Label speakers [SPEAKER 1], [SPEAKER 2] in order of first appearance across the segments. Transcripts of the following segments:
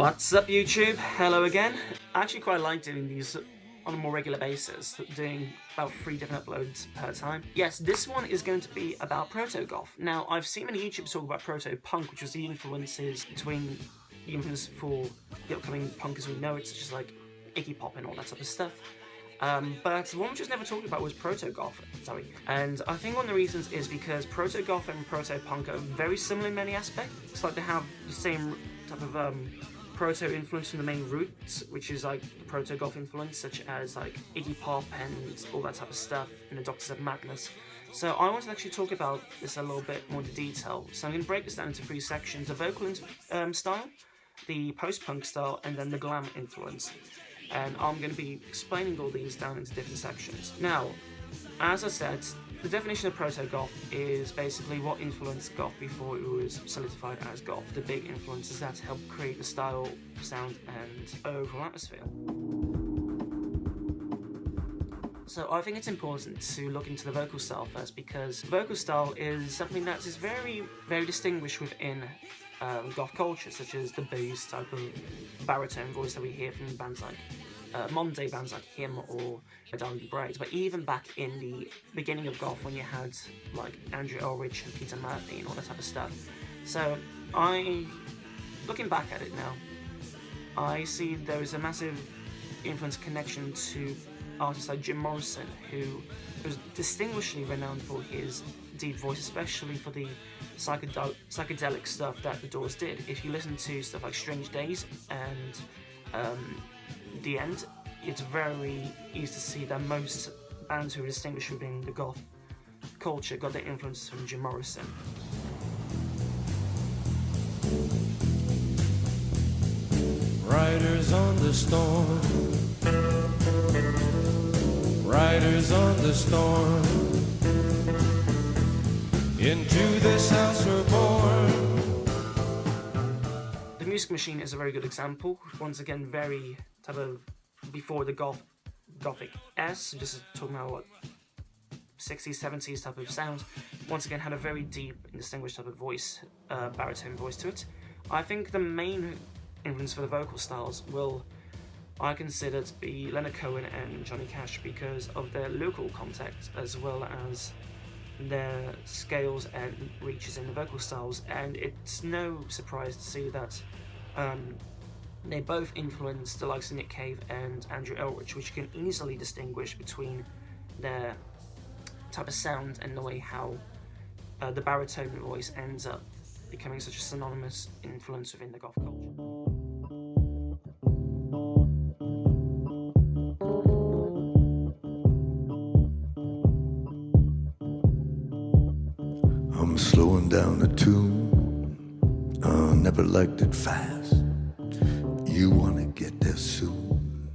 [SPEAKER 1] What's up, YouTube? Hello again. I actually quite like doing these on a more regular basis, doing about 3 different uploads per time. Yes, this one is going to be about Proto Goth. Now, I've seen many YouTubers talk about Proto Punk, which was the influences between the influence for the upcoming punk as we know it, such as like Iggy Pop and all that type of stuff. But the one which was never talked about was Proto Goth, and I think one of the reasons is because Proto Goth and Proto Punk are very similar in many aspects. It's like they have the same type of proto influence from the main roots, which is like the Proto Goth influence, such as like Iggy Pop and all that type of stuff, and the Doctors of Madness. So I want to actually talk about this a little bit more in detail. So I'm going to break this down into 3 sections: the vocal style, the post-punk style, and then the glam influence. And I'm going to be explaining all these down into different sections. Now, as I said, the definition of Proto-Goth is basically what influenced Goth before it was solidified as Goth. The big influences that helped create the style, sound, and overall atmosphere. So I think it's important to look into the vocal style first, because vocal style is something that is very, very distinguished within Goth culture, such as the bass type of baritone voice that we hear from bands like modern day bands like him or Darling Braids, but even back in the beginning of Goth when you had like Andrew Ulrich and Peter Murphy and all that type of stuff. So looking back at it now, I see there is a massive influence connection to artists like Jim Morrison, who was distinguishedly renowned for his deep voice, especially for the psychedelic stuff that the Doors did. If you listen to stuff like Strange Days and The End, it's very easy to see that most bands who are distinguished within the Goth culture got their influences from Jim Morrison.
[SPEAKER 2] Riders on the storm, riders on the storm, into this house we're born.
[SPEAKER 1] The Music Machine is a very good example. Once again, very type of before the Gothic S, just talking about what 60s, 70s type of sound. Once again, had a very deep and distinguished type of voice, baritone voice to it. I think the main influence for the vocal styles I consider to be Leonard Cohen and Johnny Cash, because of their local context as well as their scales and reaches in the vocal styles. And it's no surprise to see that they both influenced the likes of Nick Cave and Andrew Ulrich, which you can easily distinguish between their type of sound and the way how the baritone voice ends up becoming such a synonymous influence within the Goth culture.
[SPEAKER 3] I'm slowing down the tune, never liked it fast. You wanna get there soon,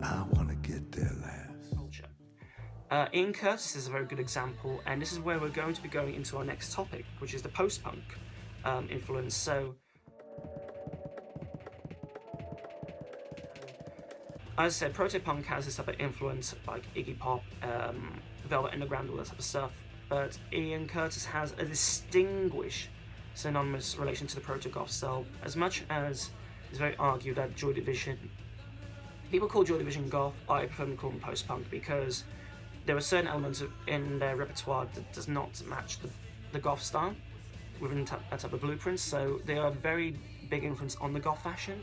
[SPEAKER 3] I wanna get there last.
[SPEAKER 1] Ian Curtis is a very good example, and this is where we're going to be going into our next topic, which is the post-punk influence. So, as I said, proto-punk has this type of influence, like Iggy Pop, Velvet Underground, all that type of stuff. But Ian Curtis has a distinguished synonymous relation to the Proto-Goth style, as much as it's very argued that Joy Division, people call Joy Division Goth, I prefer to call them post-punk, because there are certain elements in their repertoire that does not match the Goth style within that type of blueprint. So they are a very big influence on the Goth fashion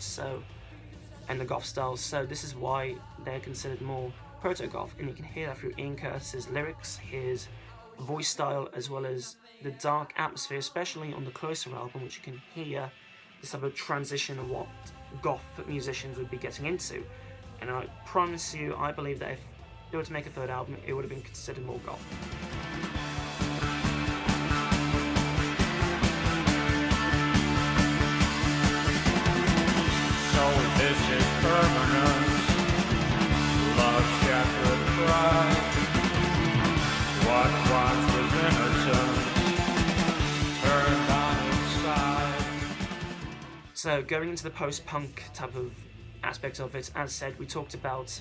[SPEAKER 1] and the Goth styles, so this is why they're considered more Proto-Goth, and you can hear that through Ian Curtis's lyrics, his voice style, as well as the dark atmosphere, especially on the Closer album, which you can hear this type of transition of what Goth musicians would be getting into. And I promise you, I believe that if they were to make a 3rd album, it would have been considered more Goth.
[SPEAKER 2] So this is permanence, love's chapter cry. What once was innocence turned on its side.
[SPEAKER 1] So going into the post-punk type of aspect of it, as said, we talked about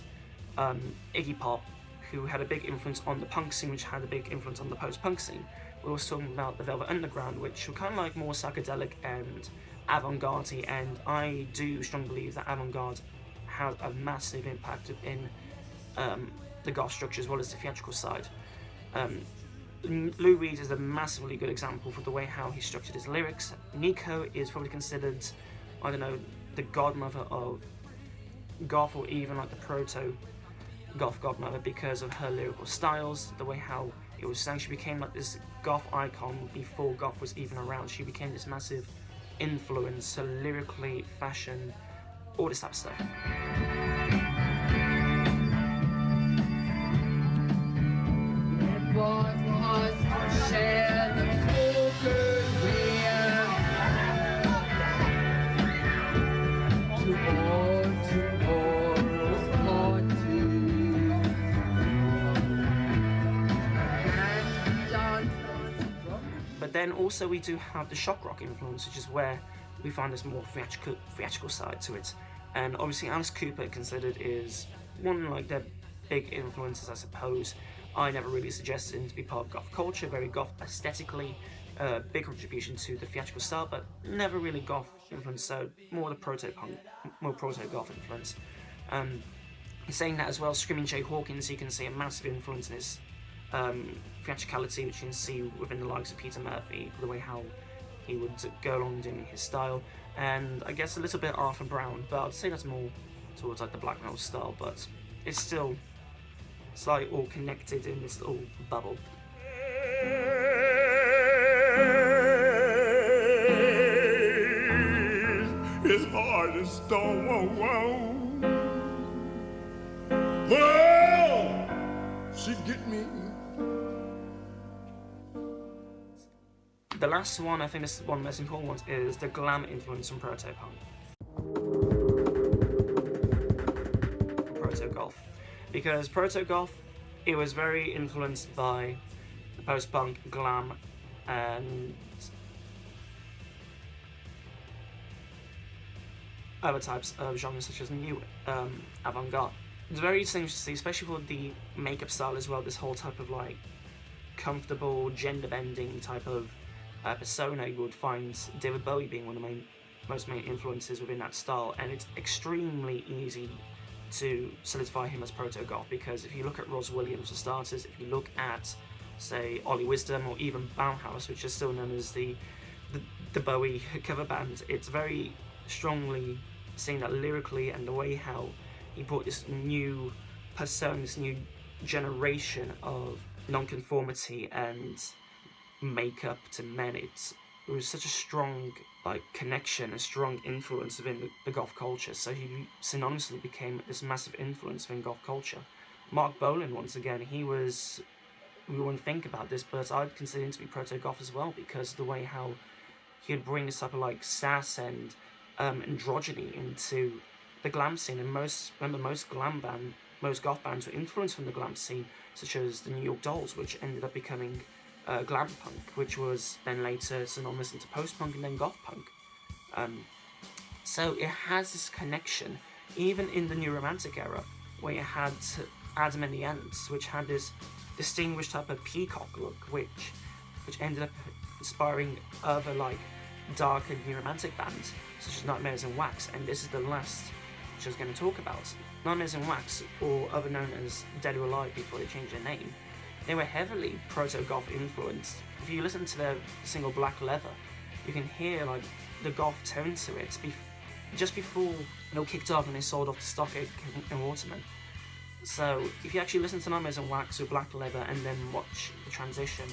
[SPEAKER 1] Iggy Pop, who had a big influence on the punk scene, which had a big influence on the post-punk scene. we were talking about the Velvet Underground, which were kind of like more psychedelic and avant-garde, and I do strongly believe that avant-garde has a massive impact in the goth structure as well as the theatrical side. Lou Reed is a massively good example for the way how he structured his lyrics. Nico is probably considered, I don't know, the godmother of goth, or even like the proto goth godmother, because of her lyrical styles, the way how it was sang. She became like this goth icon before goth was even around. She became this massive influence, lyrically, fashion, all this type of stuff. But then also we do have the shock rock influence, which is where we find this more theatrical side to it. And obviously Alice Cooper considered is one of like their big influences, I suppose. I never really suggested him to be part of goth culture, very goth aesthetically, big contribution to the theatrical style, but never really goth influence, so more the proto-punk, more proto-goth influence. Saying that as well, Screaming Jay Hawkins, you can see a massive influence in his theatricality, which you can see within the likes of Peter Murphy, the way how he would go along doing his style, and I guess a little bit Arthur Brown, but I'd say that's more towards like the black metal style, but it's still like all connected in this little bubble.
[SPEAKER 2] His heart is stone. Well, she get me.
[SPEAKER 1] The last one, I think this is one of the most important ones, is the glam influence from proto-punk. Proto-goth. Because proto-goth, it was very influenced by post-punk, glam, and other types of genres such as new avant-garde. It's very interesting to see, especially for the makeup style as well, this whole type of like comfortable, gender-bending type of persona. You would find David Bowie being one of the most main influences within that style, and it's extremely easy to solidify him as proto-goth, because if you look at Ross Williams for starters, if you look at, say, Ollie Wisdom, or even Bauhaus, which is still known as the Bowie cover band, it's very strongly seen that lyrically, and the way how he brought this new persona, this new generation of non-conformity and makeup to men. It was such a strong like connection, a strong influence within the goth culture, so he synonymously became this massive influence within goth culture. Mark Bolan, once again, we wouldn't think about this, but I'd consider him to be proto-goth as well, because the way how he would bring this type of like sass and androgyny into the glam scene. And most goth bands were influenced from the glam scene, such as the New York Dolls, which ended up becoming glam punk, which was then later synonymous into post-punk and then goth punk. So it has this connection, even in the New Romantic era, where you had Adam and the Ants, which had this distinguished type of peacock look, which ended up inspiring other like darker New Romantic bands, such as Nightmares in Wax, and this is the last which I was going to talk about. Nightmares in Wax, or other known as Dead or Alive before they changed their name, they were heavily proto-goth influenced. If you listen to their single Black Leather, you can hear like the goth tone to it just before it all kicked off and they sold off to Stockade and Waterman. So if you actually listen to Nightmares in Wax with Black Leather and then watch the transition,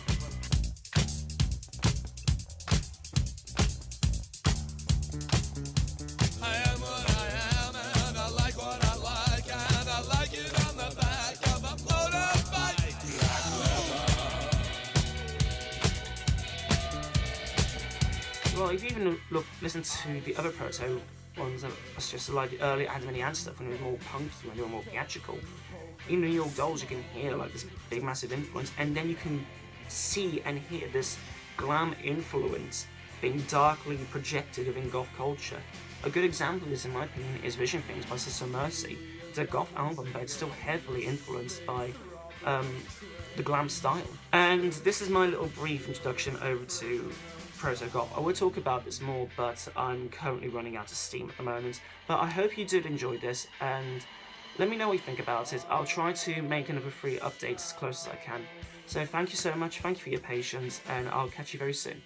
[SPEAKER 1] well, if you even listen to the other proto ones, that's just like the early Adam and the Ant stuff, when it was more punk, when they were more theatrical. In New York Dolls, you can hear like this big massive influence, and then you can see and hear this glam influence being darkly projected within goth culture. A good example of this, in my opinion, is Vision Things by Sister Mercy. It's a goth album, but it's still heavily influenced by the glam style. And this is my little brief introduction over to Proto Goth. I will talk about this more, but I'm currently running out of steam at the moment. But I hope you did enjoy this, and let me know what you think about it. I'll try to make another free update as close as I can. So thank you so much, thank you for your patience, and I'll catch you very soon.